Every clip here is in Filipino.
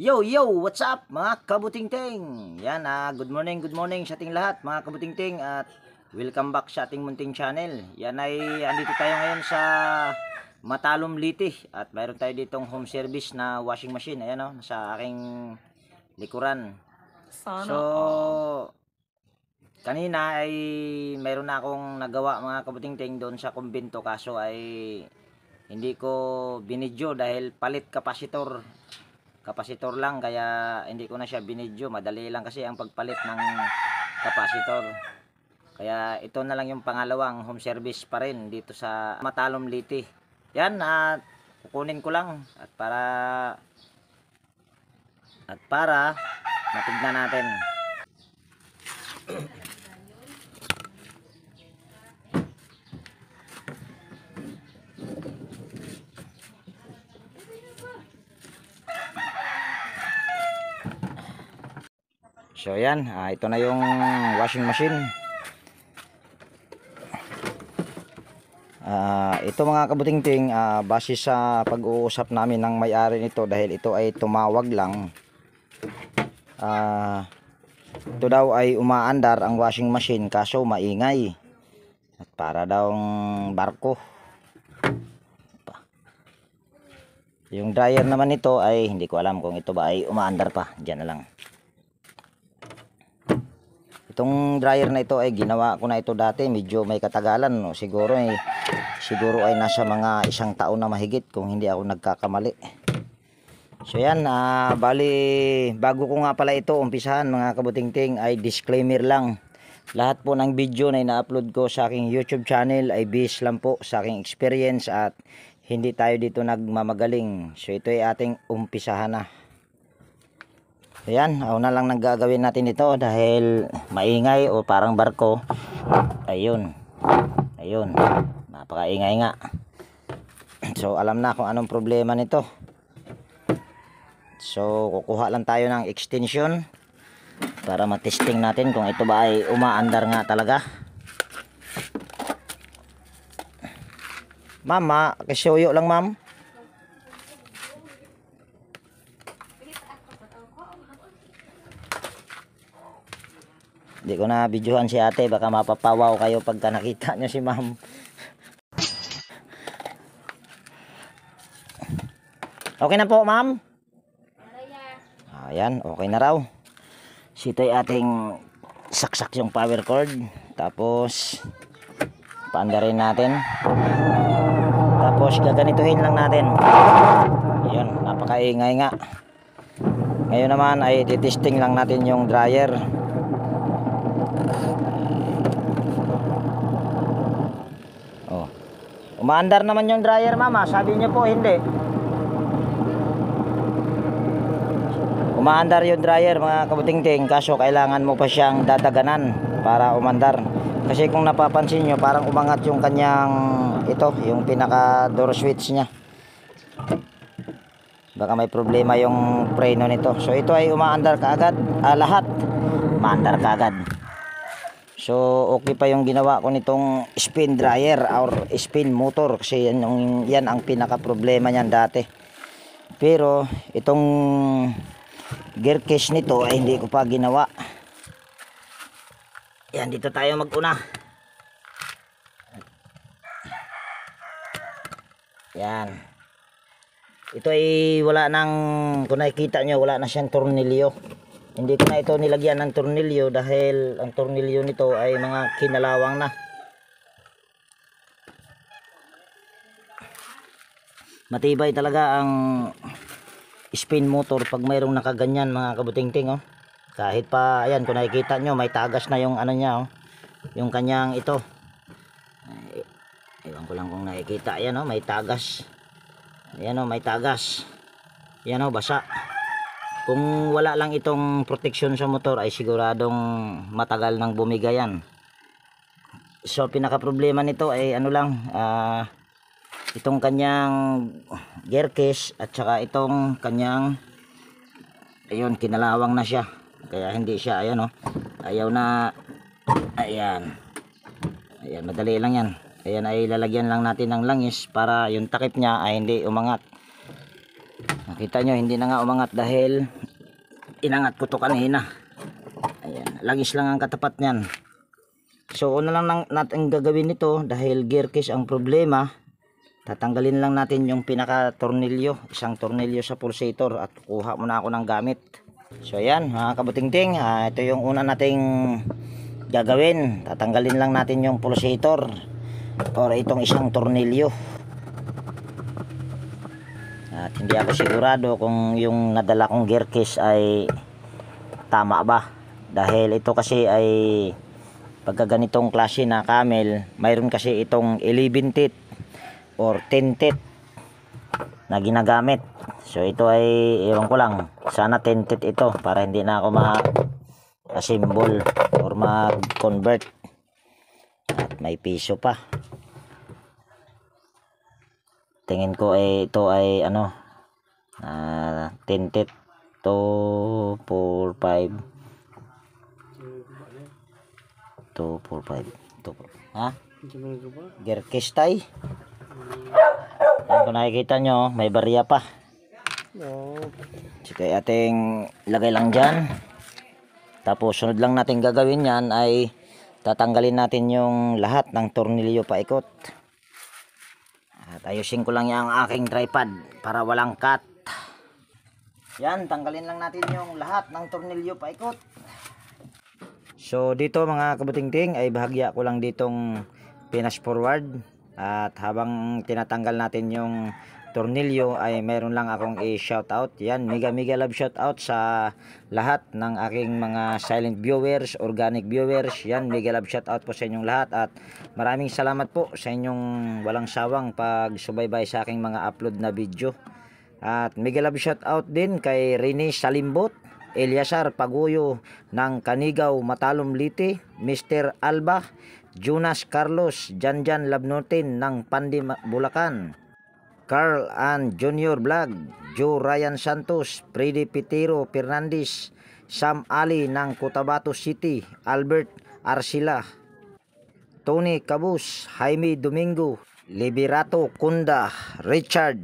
Yo, yo, what's up mga kabutingting? Yan, good morning sa ating lahat mga kabutingting at welcome back sa ating munting channel. Yan ay, andito tayo ngayon sa Matalom Liti at mayroon tayo ditong home service na washing machine. Ayan o, sa aking likuran. So, kanina ay mayroon na akong nagawa mga kabutingting doon sa kumbento, kaso ay hindi ko binidyo dahil palit kapasitor lang, kaya hindi ko na siya binidyo. Madali lang kasi ang pagpalit ng kapasitor, kaya ito na lang yung pangalawang home service pa rin dito sa Matalom Liti. Yan, at kukunin ko lang at para matignan natin. So yan, ito na yung washing machine. Ito mga kabutingting, base sa pag-uusap namin ng may-ari nito, dahil ito ay tumawag lang. Ito daw ay umaandar ang washing machine kaso maingay. At para daw barko. Yung dryer naman nito ay hindi ko alam kung ito ba ay umaandar pa. Diyan na lang. Itong dryer na ito ay ginawa ko na ito dati, medyo may katagalan, no? Siguro ay nasa mga 1 taon na mahigit kung hindi ako nagkakamali. So yan, bali bago ko nga pala ito umpisahan mga kabutingting, ay disclaimer lang. Lahat po ng video na ina-upload ko sa aking YouTube channel ay based lang po sa aking experience at hindi tayo dito nagmamagaling. So ito ay ating umpisahan na. Ayan, una lang nang gagawin natin ito dahil maingay o parang barko. Ayun, napakaingay nga. So alam na kung anong problema nito. So kukuha lang tayo ng extension para matesting natin kung ito ba ay umaandar nga talaga. Mama, kisuyo lang ma'am. Hindi ko na videohan si ate, baka mapapawaw kayo pagka nakita nyo si ma'am. Okay na po ma'am? Ayan, okay na raw. Ito ay ating saksak yung power cord. Tapos paandarin natin. Tapos gaganituhin lang natin. Ayan, napakaingay nga. Ngayon naman ay titesting lang natin yung dryer. Umaandar naman yung dryer mama, sabi niyo po hindi. Umaandar yung dryer mga kabutingting, kaso kailangan mo pa siyang dadaganan para umandar. Kasi kung napapansin nyo, parang umangat yung kanyang yung pinaka door switch niya. Baka may problema yung preno nito. So ito ay umaandar kaagad, lahat umaandar kaagad. So okay pa yung ginawa ko nitong spin dryer or spin motor, kasi yan ang pinaka problema niyan dati. Pero itong gear case nito ay hindi ko pa ginawa. Yan, dito tayo maguna. Yan. Ito ay wala nang, kung nakikita nyo, wala na siyang tornilyo. Hindi ko na ito nilagyan ng tornilyo dahil ang tornilyo nito ay mga kinalawang na. Matibay talaga ang spin motor pag mayroong nakaganyan mga kabutingting. Kahit pa, ayan, kung nakikita nyo, may tagas na yung ano niya, yung kanyang ito. Ewan ko lang kung nakikita. Ayan, may tagas. Ayan, may tagas. Ayan, basa. Kung wala lang itong protection sa motor ay siguradong matagal nang bumiga yan. So pinaka problema nito ay itong kanyang gear case at saka itong kanyang, ayun, kinalawang na siya. Kaya hindi siya, ayaw na. Ayan, madali lang yan. Ayan, ay lalagyan lang natin ng langis para yung takip niya ay hindi umangat. Kita nyo, hindi na nga umangat dahil inangat ko to kanina. Ayan, langis lang ang katapat niyan. So una lang natin gagawin nito dahil gear case ang problema. Tatanggalin lang natin yung pinaka tornilyo, isang tornilyo sa pulsator, at kuha muna ako ng gamit. So ayan mga kabutingting, ito yung una nating gagawin. Tatanggalin lang natin yung pulsator or itong isang tornilyo. At hindi ako sigurado kung yung nadala kong gear case ay tama ba, dahil ito kasi ay pagka ganitong klase na camel, mayroon kasi itong 11 teeth or 10 teeth na ginagamit. So ito ay ewan ko lang, sana 10 teeth ito para hindi na ako ma-assemble or mag-convert. At may piso pa. Tingin ko ay ito ay ano, 10 teeth, 2, 4, 5, 2, 4, 5, ha? Gear case tay. Yan, kung nakikita nyo, may barya pa. So kaya ating lagay lang dyan. Tapos sunod lang natin gagawin yan ay tatanggalin natin yung lahat ng tornilyo paikot. At ayusin ko lang yung aking tripod para walang cut. Yan, tanggalin lang natin yung lahat ng tornilyo paikot. So dito mga kabutingting ay bahagya ko lang ditong pinas forward, at habang tinatanggal natin yung tornilyo ay meron lang akong i-shoutout. Yan, mega love shoutout sa lahat ng aking mga silent viewers, organic viewers. Yan, mega love shoutout po sa inyong lahat, at maraming salamat po sa inyong walang sawang pagsubaybay sa aking mga upload na video. At mega love shoutout din kay Rene Salimbot, Eliasar Paguyo ng Canigaw, Matalom Liti, Mr. Alba, Jonas Carlos, Janjan Labnotin ng Pandi Bulacan, Carl and Junior Vlog, Joe Ryan Santos, Freddy Pitero Fernandez, Sam Ali ng Cotabato City, Albert Arcila, Tony Cabus, Jaime Domingo, Liberato Kunda, Richard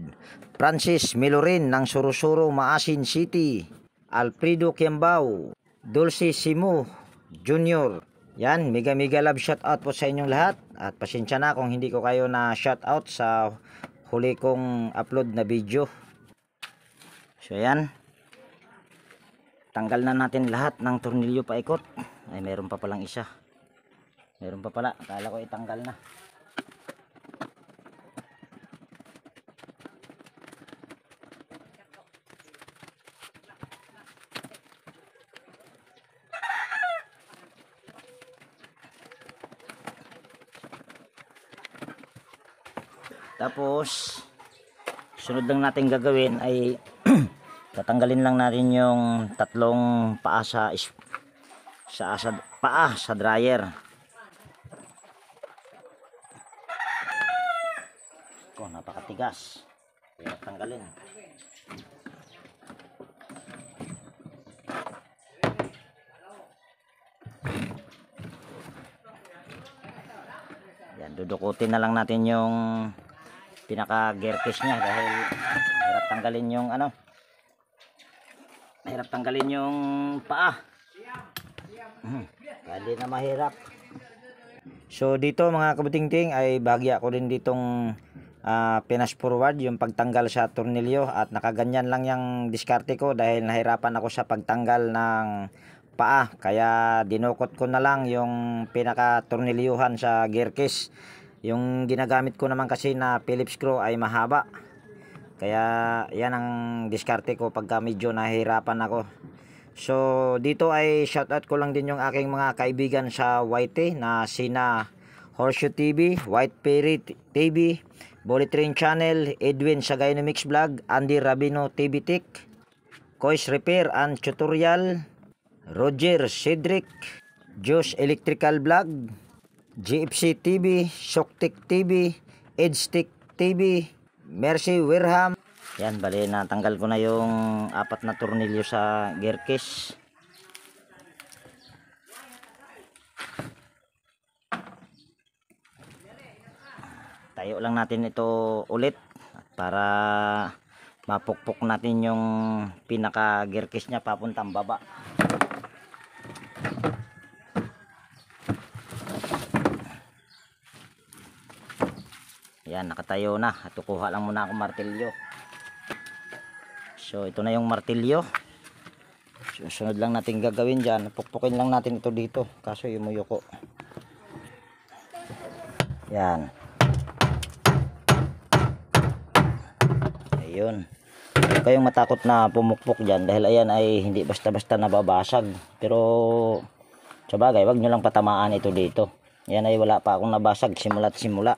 Francis Milorin ng Surusuro Maasin City, Alfredo Kiambao, Dulce Simo Junior. Yan, mega love shoutout po sa inyong lahat, at pasensya na kung hindi ko kayo na shoutout sa huli kong upload na video. So yan, tanggal na natin lahat ng tornilyo paikot. Ay meron pa palang isa, meron pa pala, akala ko itanggal na. Tapos sunod lang natin gagawin ay tatanggalin lang natin yung tatlong paa sa paa sa dryer. Oh, napakatigas. Kaya tanggalin. Yan, dudukutin na lang natin yung pinaka gear case nya dahil hirap tanggalin yung ano, mahirap tanggalin yung paa. Hindi na mahirap. So dito mga kabutingting ay bahagya ko rin ditong pinas forward yung pagtanggal sa tornilyo, at nakaganyan lang yung diskarte ko dahil nahirapan ako sa pagtanggal ng paa, kaya dinukot ko na lang yung pinaka tornilyuhan sa gear case. Yung ginagamit ko naman kasi na Phillips screw ay mahaba, kaya yan ang diskarte ko pagka medyo nahihirapan ako. So dito ay shoutout ko lang din yung aking mga kaibigan sa YT na sina Horseshoe TV, White Fairy TV, Bullet Train Channel, Edwin Sagayinomix Vlog, Andy Rabino TV Tech, Kois Repair and Tutorial, Roger Cedric, Josh Electrical Vlog, GFC TV, Shoktik TV, Edstick TV, Mercy Wirham. Yan, bali natanggal ko na yung 4 na tornilyo sa gear case. Tayo lang natin ito ulit para mapukpok natin yung pinaka gear case nya papuntang baba. Yan, nakatayo na at kukuha lang muna ako martilyo. So ito na yung martilyo. Susunod lang natin gagawin dyan, pukpukin lang natin ito dito, kaso yumuyuko. Yan, ayun. Huwag kayong matakot na pumukpok dyan, dahil ayan ay hindi basta-basta nababasag. Pero sabagay, wag nyo lang patamaan ito dito. Yan ay wala pa akong nabasag simula't simula.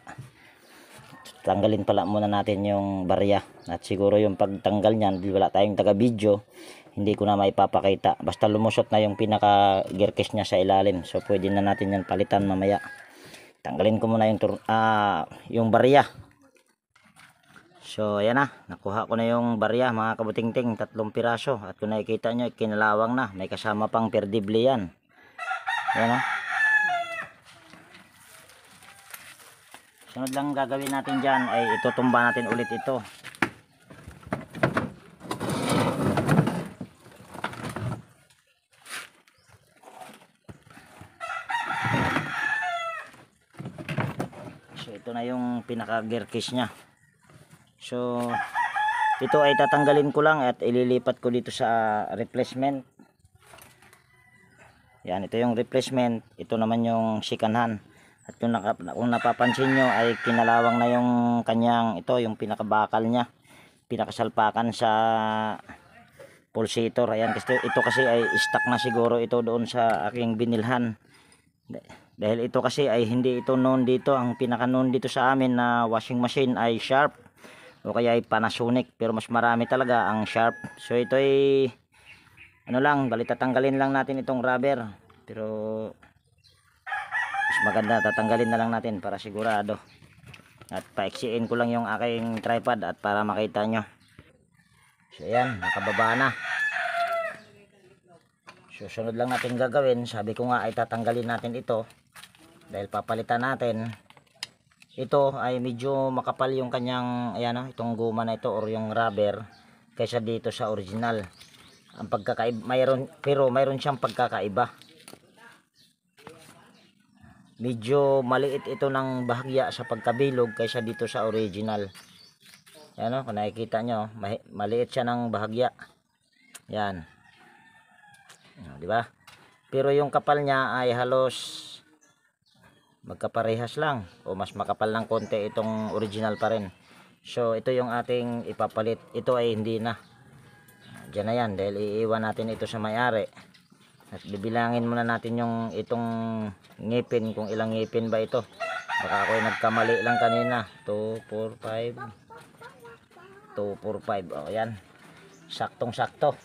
Tanggalin pala muna natin yung barya, at siguro yung pagtanggal nyan, wala tayong taga video, hindi ko na maipapakita. Basta lumusot na yung pinaka gear case nya sa ilalim, so pwede na natin yan palitan mamaya. Tanggalin ko muna yung barya. So ayan na, nakuha ko na yung barya mga kabutingting, 3 piraso. At kung nakikita nyo, kinalawang na, may kasama pang perdible yan. Ayan na. Sunod lang gagawin natin dyan ay itutumba natin ulit ito. So ito na yung pinaka gear case nya. So ito ay tatanggalin ko lang at ililipat ko dito sa replacement. Yan, ito yung replacement, ito naman yung second hand. At kung napapansin nyo ay kinalawang na yung kanyang, ito yung pinakabakal nya, pinakasalpakan sa pulsator. Ayan, kasi ito kasi ay stock na siguro ito doon sa aking binilhan. Dahil ito kasi ay hindi ito noon dito, ang pinaka noon dito sa amin na washing machine ay Sharp o kaya ay Panasonic, pero mas marami talaga ang Sharp. So ito ay ano lang, bali tatanggalin lang natin itong rubber, pero mas maganda tatanggalin na lang natin para sigurado. At paiksiin ko lang yung aking tripod at para makita nyo. So ayan, nakababa na. Susunod lang natin gagawin, sabi ko nga ay tatanggalin natin ito dahil papalitan natin. Ito ay medyo makapal yung kanyang, ayan o, itong guma na ito or yung rubber kaysa dito sa original. Ang pagkakaiba, pero mayroon siyang pagkakaiba. Medyo maliit ito ng bahagya sa pagkabilog kaysa dito sa original. Yan o, kung nakikita nyo, maliit siya ng bahagya. Yan. Di ba? Pero yung kapal niya ay halos magkaparehas lang o mas makapal ng konti itong original pa rin. So ito yung ating ipapalit. Ito ay hindi na. Diyan na yan dahil iiwan natin ito sa may-ari. At bibilangin muna natin yung itong ngipin, kung ilang ngipin ba ito. Baka ako ay nagkamali lang kanina. 2, 4, 5. 2, 4, 5. O yan. Saktong sakto.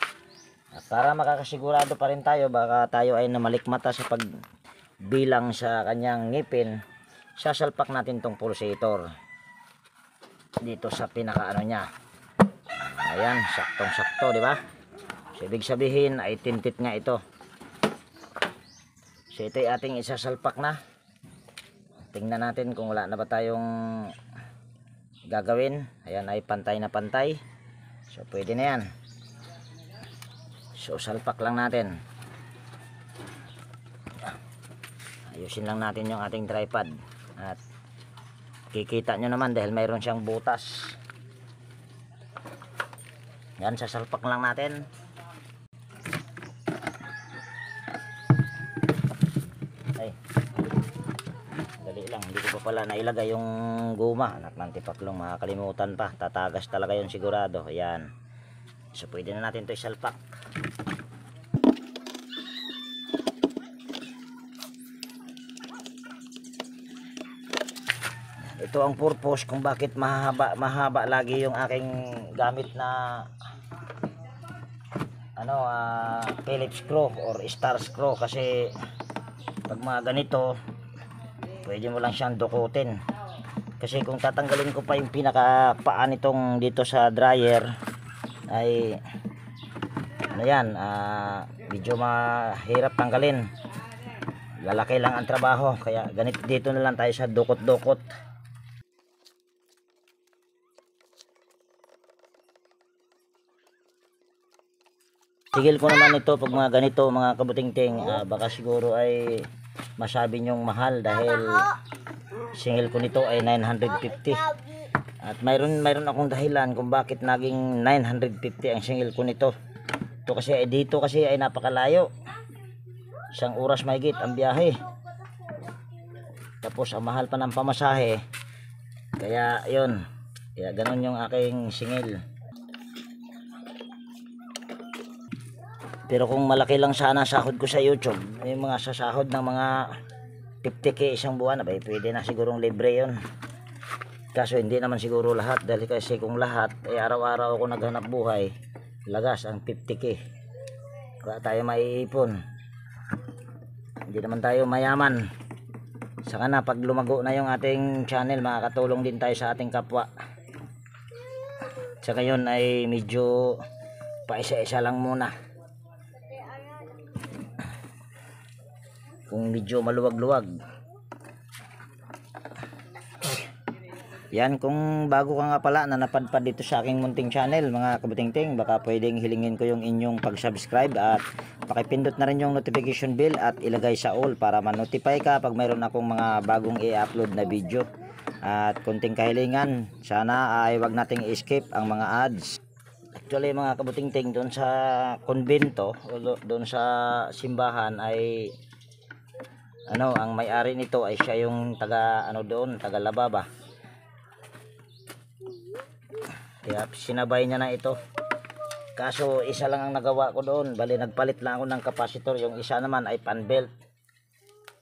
At para makakasigurado pa rin tayo, baka tayo ay namalikmata sa pagbilang sa kanyang ngipin, sasalpak natin tong pulsator dito sa pinakaano niya. Ayan, saktong sakto, di ba? So, ibig sabihin ay tintit nga ito. So ito ay ating isasalpak na. Tingnan natin kung wala na ba tayong gagawin. Ayan ay pantay na pantay. So pwede na yan. So salpak lang natin. Ayusin lang natin yung ating tripod. At kikita nyo naman dahil mayroon siyang butas. Yan, sasalpak lang natin. Hindi ko pa pala nailagay yung guma. Anak ng tipaklong, makakalimutan pa. Tatagas talaga yun sigurado. Ayan. So pwede na natin ito isalpak. Ito ang purpose kung bakit mahaba lagi yung aking gamit na Phillips screw or star screw. Kasi pag mga ganito pwede mo lang siyang dukutin. Kasi kung tatanggalin ko pa yung pinakapaan nitong dito sa dryer ay ano yan, medyo mahirap tanggalin. Lalaki lang ang trabaho. Kaya ganito, dito na lang tayo sa dukot-dukot. Tigil ko naman ito pag mga ganito mga kabutingting, baka siguro ay masabi nyong mahal dahil singil ko nito ay 950. At mayroon akong dahilan kung bakit naging 950 ang singil ko nito. Ito kasi dito kasi ay napakalayo. 1 oras mahigit ang biyahe. Tapos ang mahal pa ng pamasahe. Kaya yun. Kaya ganun yung aking singil. Pero kung malaki lang sana sahod ko sa YouTube, yung mga sasahod ng mga 50k isang buwan, abay, pwede na sigurong libre yun. Kaso hindi naman siguro lahat, dahil kasi kung lahat ay araw-araw ako naghanap buhay, lagas ang 50k. Kaya tayo maiipon. Hindi naman tayo mayaman. Saka na pag lumago na yung ating channel, makakatulong din tayo sa ating kapwa. Sa ngayon ay medyo paisa-isa lang muna. Kung medyo maluwag-luwag. Yan, kung bago ka nga pala na napadpad dito sa aking munting channel mga kabutingting, baka pwedeng hilingin ko yung inyong pag-subscribe at pakipindot na rin yung notification bell at ilagay sa all para ma-notify ka pag mayroon akong mga bagong i-upload na video. At kunting kahilingan, sana ay wag nating i-skip ang mga ads. Actually mga kabutingting, doon sa konbento o doon sa simbahan ay ang may-ari nito ay siya yung taga taga Lababa. Kaya sinabay niya na ito. Kaso isa lang ang nagawa ko doon, bali nagpalit lang ako ng capacitor, yung isa naman ay fan belt.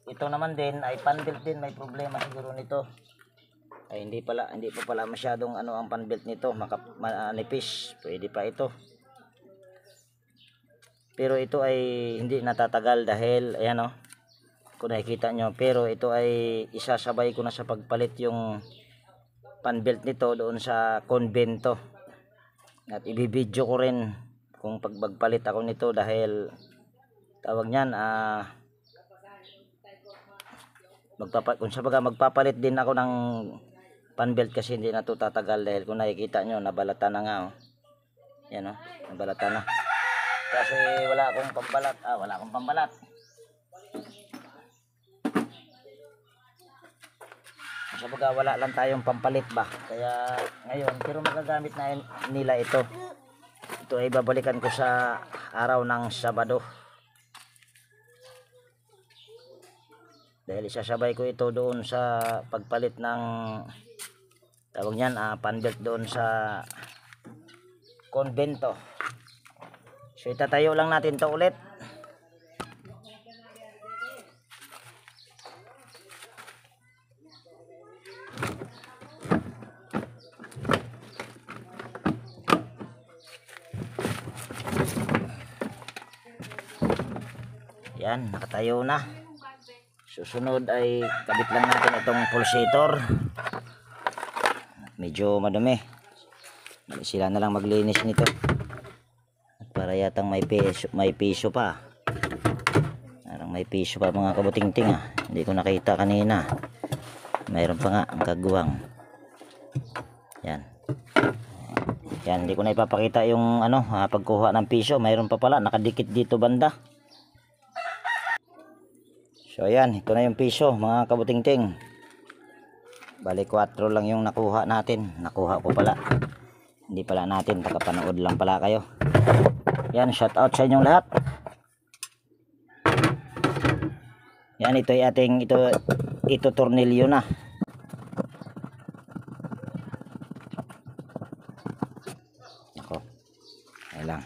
Ito naman din ay fan belt din, may problema siguro nito. Ay hindi pa pala masyadong ang fan belt nito, manipis, pwede pa ito. Pero ito ay hindi natatagal dahil ayan kung nakikita nyo, pero ito ay isasabay ko na sa pagpalit yung fan belt nito doon sa konbento. At ibibidyo ko rin kung pagpalit ako nito dahil tawag niyan magpapalit din ako ng fan belt kasi hindi na ito tatagal dahil kung nakikita nyo nabalata na nga yan nabalata na kasi wala akong pambalat. Sabaga wala lang tayong pampalit ba, kaya ngayon pero magagamit na nila ito ay babalikan ko sa araw ng Sabado dahil isasabay ko ito doon sa pagpalit ng tawag niyan fan belt doon sa konbento. So itatayo lang natin to ulit. Yan, nakatayo na. Susunod ay kabit lang natin itong pulsator. Medyo madumi. Sila na lang maglinis nito. At para yatang may piso pa. Parang may piso pa mga kabutingting Hindi ko nakita kanina. Mayroon pa nga ang kagwang. Yan. Yan, hindi ko na ipapakita yung pagkuha ng piso. Mayroon pa pala nakadikit dito banda. So ayan, ito na yung piso mga kabutingting. Bali 4 lang yung nakuha natin. Nakuha ko pala. Hindi pala natin, takapanood lang pala kayo. Yan, shout out sa inyong lahat. Yan, ito ay ating ito tornilyo na. Ako. Ayan lang.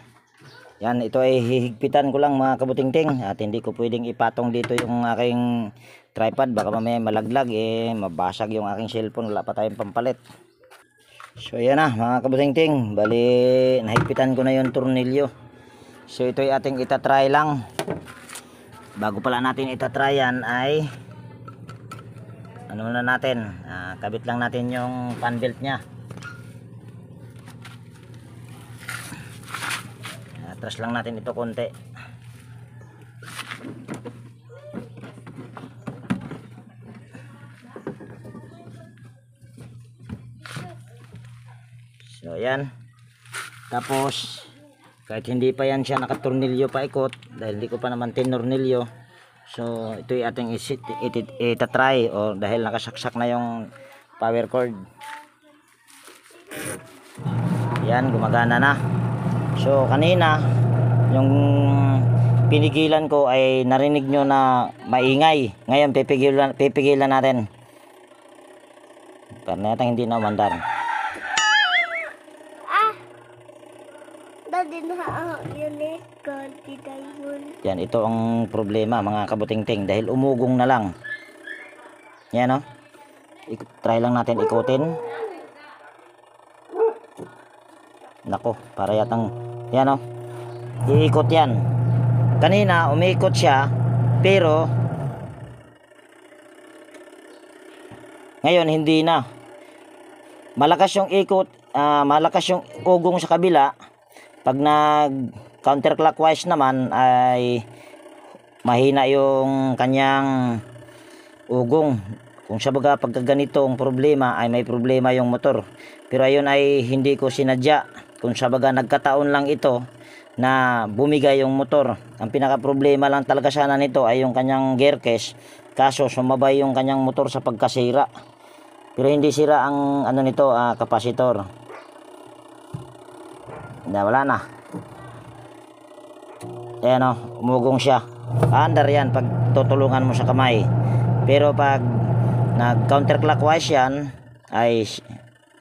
Yan, ito ay hihigpitan ko lang mga kabutingting at hindi ko pwedeng ipatong dito yung aking tripod, baka mamaya malaglag mabasag yung aking cellphone, wala pa tayong pampalit. So yan na mga kabutingting, bali nahigpitan ko na yung tornilyo. So ito ay ating itatry lang. Bago pala natin itatry yan ay na natin, kabit lang natin yung fan belt nya. Atras lang natin ito konti. So ayan. Tapos Kahit hindi pa yan siya nakatornilyo pa ikot dahil hindi ko pa naman tinornilyo. So ito yung ating itatry o dahil nakasaksak na yung power cord. Yan, gumagana na. So kanina yung pinigilan ko ay narinig nyo na maingay. Ngayon pipigilan natin. Para natang hindi na umandar. Yan, ito ang problema mga kabutingting dahil umugong na lang. Yan o. Try lang natin ikutin. Nako, para yatang yan o. Iikot yan. Kanina umiikot siya pero ngayon hindi na. Malakas yung ikot, malakas yung ugong sa kabila. Pag nag counterclockwise naman ay mahina yung kanyang ugong. Kung sa baga pagka ganitong problema ay may problema yung motor. Pero ayun ay hindi ko sinadya. Kung sa baga nagkataon lang ito na bumigay yung motor. Ang pinaka problema lang talaga sana nito ay yung kanyang gear case. Kaso sumabay yung kanyang motor sa pagkasira. Pero hindi sira ang ano nito, kapasitor. Wala na. Ayan o, umugong siya. Andar yan pag tutulungan mo sa kamay. Pero pag nag counterclockwise yan ay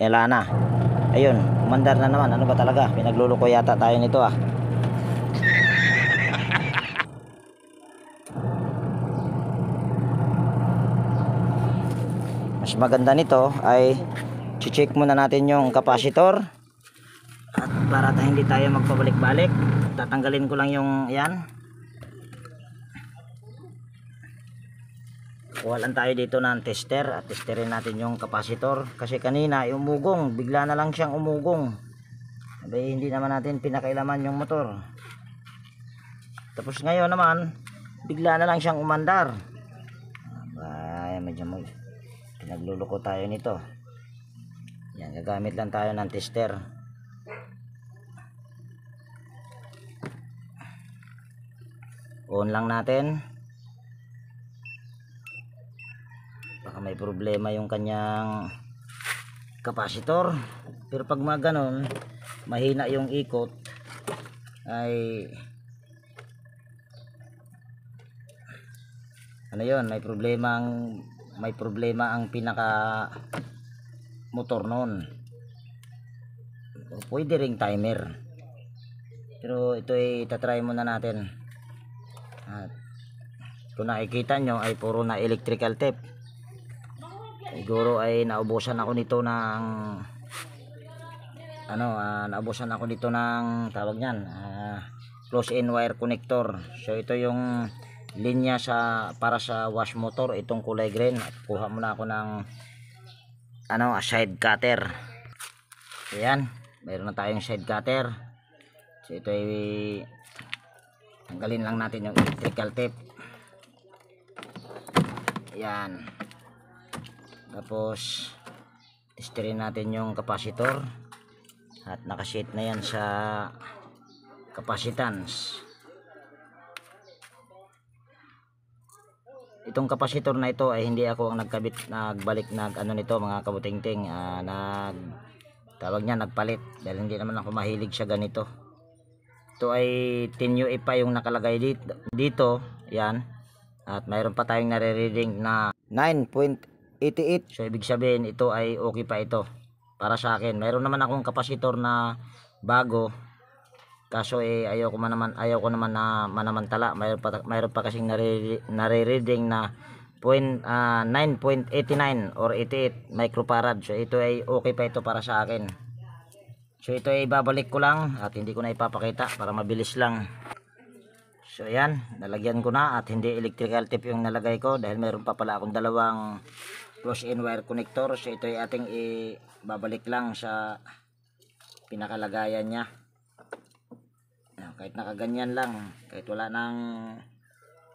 wala na. Ayun, umandar na naman. Ano ba talaga? Pinagluluko yata tayo nito Mas maganda nito ay check muna natin yung kapasitor. At para hindi tayo magpabalik-balik, tatanggalin ko lang yung yan. Kuha lang tayo dito ng tester at testerin natin yung kapasitor. Kasi kanina umugong, bigla na lang siyang umugong. Abay, hindi naman natin pinakailaman yung motor. Tapos ngayon naman, bigla na lang siyang umandar. Abay, medyo pinagluluko tayo nito. Yan, gagamit lang tayo ng tester. On lang natin. Baka may problema yung kanyang kapasitor. Pero pag mga ganon, mahina yung ikot ay ano yon, may problema ang pinaka motor noon. Pwede ring timer. Pero ito ay tatry muna natin. At kung nakikita nyo ay puro na electrical tape. Siguro ay naubusan ako nito ng naubusan ako nito ng tawag niyan, close-in wire connector. So ito yung linya para sa wash motor, itong kulay green. At kuha muna ako ng side cutter. Ayan, mayroon na tayong side cutter. So ito ay tanggalin lang natin yung electrical tape. Ayan. Tapos testerin natin yung kapasitor. At nakaset na yan sa capacitance. Itong kapasitor na ito ay hindi ako ang nagbalik nito mga kabutingting. Tawag niya, nagpalit. Dahil hindi naman ako mahilig sa ganito. Ito ay 10 UA pa yung nakalagay dito. Yan. At mayroon pa tayong nare-reading na 9.88. So ibig sabihin ito ay okay pa ito para sa akin. Mayroon naman akong kapasitor na bago. Kaso ayaw ko naman na manamantala. Mayroon pa kasing nare-reading na 9.89 or 88 microfarad. So ito ay okay pa ito para sa akin. So ito ay babalik ko lang at hindi ko na ipapakita para mabilis lang. So ayan, nalagyan ko na at hindi electrical tape yung nalagay ko dahil meron pa pala akong dalawang close-in wire connector. So ito ay ating ibabalik lang sa pinakalagayan niya. Ayan, kahit nakaganyan lang, kahit wala nang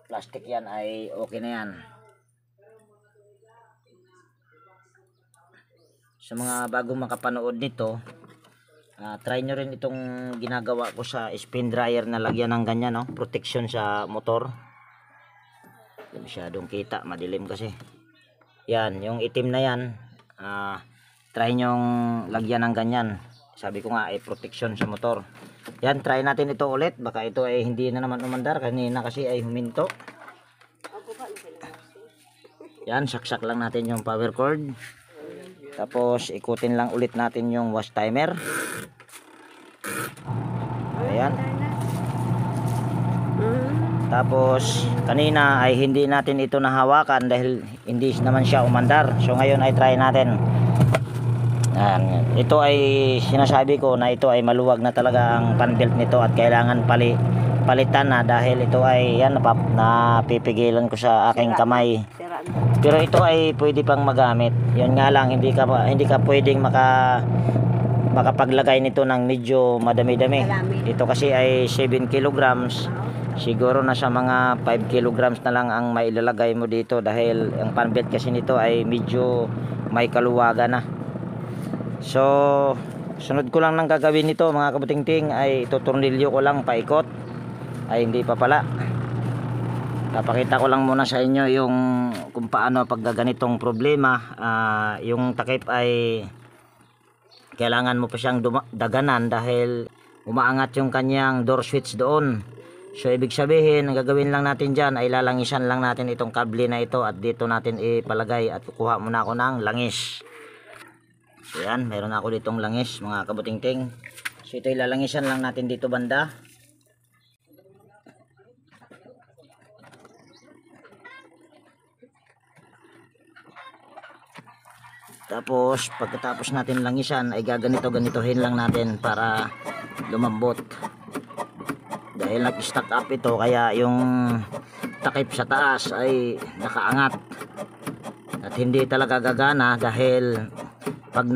plastic yan ay okay na yan. Sa mga bagong makapanood nito Try nyo rin itong ginagawa ko sa spin dryer na lagyan ng ganyan, no? Protection sa motor. Hindi masyadong kita, madilim kasi. Yan, yung itim na yan, try nyong lagyan ng ganyan. Sabi ko nga ay protection sa motor. Yan, try natin ito ulit. Baka ito ay hindi na naman umandar. Kanina kasi ay huminto. Yan, saksak lang natin yung power cord. Tapos ikutin lang ulit natin yung wash timer. Ayan. Tapos kanina ay hindi natin ito nahawakan dahil hindi naman siya umandar. So ngayon ay try natin. Ayan. Ito ay sinasabi ko na ito ay maluwag na talaga ang fan belt nito at kailangan palitan na dahil ito ay yan napipigilan ko sa aking kamay. Pero ito ay pwede pang magamit. Yun nga lang hindi ka pwedeng makapaglagay nito ng medyo madami-dami. Ito kasi ay 7 kilograms. Siguro nasa mga 5 kilograms na lang ang mailalagay mo dito dahil ang fan belt kasi nito ay medyo may kaluwagan na. So sunod ko lang ng gagawin nito mga kabutingting ay itutornilyo ko lang paikot. Ay hindi pa pala. Papakita ko lang muna sa inyo yung kung paano pag ganitong problema. Yung takip ay kailangan mo pa siyang daganan dahil umaangat yung kanyang door switch doon. So ibig sabihin ang gagawin lang natin dyan ay lalangisan lang natin itong kable na ito at dito natin ipalagay at kukuha muna ako ng langis. So yan, meron ako ditong langis mga kabutingting. So ito ilalangisan lang natin dito banda. Tapos pagkatapos natin langisan ay gaganito-ganitohin lang natin para lumambot. Dahil nag-stack up ito kaya yung takip sa taas ay nakaangat. At hindi talaga gagana dahil pag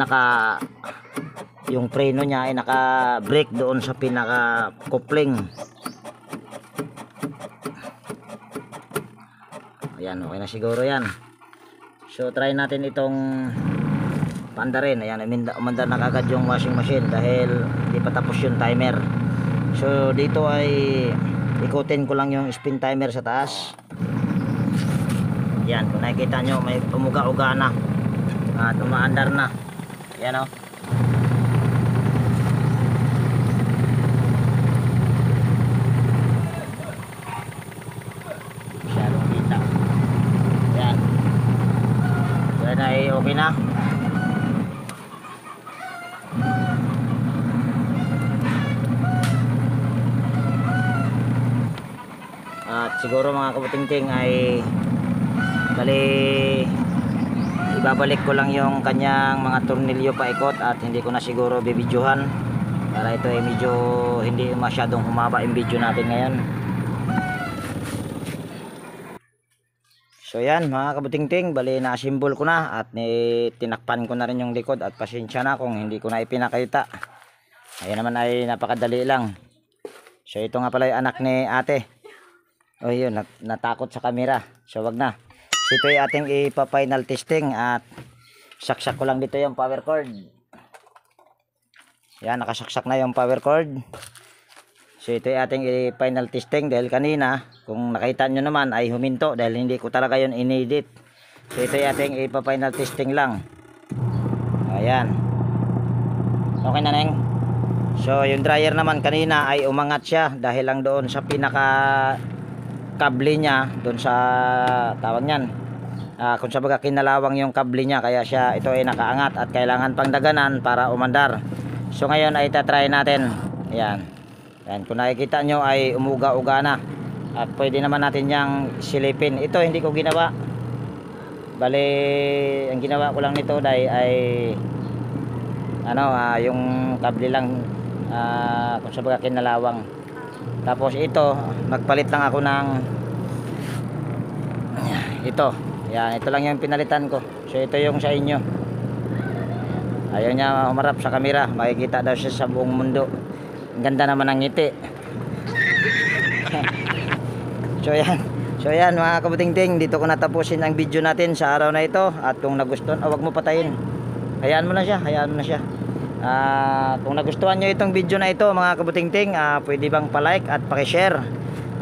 yung preno niya ay naka-brake doon sa pinaka-coupling. Ayan, okay na siguro yan. So try natin itong paandarin. Ayan, umandar na kagad yung washing machine dahil hindi pa tapos yung timer. So dito ay ikutin ko lang yung spin timer sa taas. Yan, kung nakikita nyo may umuga-uga na at umaandar na. Yan o. Masyadong kita. Yan. Yan ay okay na. At siguro mga kabutingting ay ibabalik ko lang yung kanyang mga tornilyo paikot at hindi ko na siguro bibidyohan para ito ay medyo hindi masyadong humaba yung video natin ngayon. So yan mga kabutingting, bali na-assemble ko na at tinakpan ko na rin yung likod at pasensya na kung hindi ko na ipinakita. Ayun naman ay napakadali lang. So ito nga pala yung anak ni ate. Oh yun, natakot sa camera. So wag na. So ito yung ating ipa-final testing at saksak ko lang dito yung power cord. Yan, nakasaksak na yung power cord. So ito yung ating i-final testing dahil kanina, kung nakita nyo naman ay huminto dahil hindi ko talaga yun inedit. So ito yung ating ipa-final testing lang. Ayan. Okay na neng. So yung dryer naman kanina ay umangat siya dahil lang doon sa pinaka kable niya doon sa tawag niyan kung sa baga kinalawang yung kable niya kaya siya ito ay nakaangat at kailangan pang daganan para umandar. So ngayon ay tatry natin. Ayan. Ayan, kung nakikita nyo ay umuga-uga na at pwede naman natin yang silipin. Ito hindi ko ginawa, bali ang ginawa ko lang nito dahil ay yung kable lang kung sa baga kinalawang. Tapos ito, nagpalit lang ako ng ito. Yan, ito lang yung pinalitan ko. So ito yung sa inyo. Ayaw niya humarap sa camera. Makikita daw siya sa buong mundo. Ang ganda naman ng ngiti. So yan mga kabutingting, dito ko natapusin ang video natin sa araw na ito. At kung nagustuhan, wag mo patayin. Hayaan mo na siya, hayaan mo na siya. Kung nagustuhan nyo itong video na ito mga kabutingting, pwede bang palike at pakishare.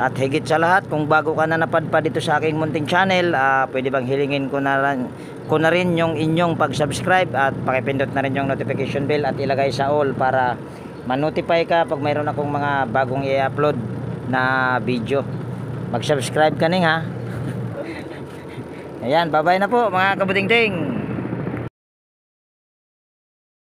At higit sa lahat, kung bago ka na napadpad dito sa aking munting channel, pwede bang hilingin ko na rin yung inyong pag-subscribe at pakipindot na rin yung notification bell at ilagay sa all para ma-notify ka pag mayroon akong mga bagong i-upload na video. Mag-subscribe ka ning ha. Ayan, bye-bye na po mga kabutingting.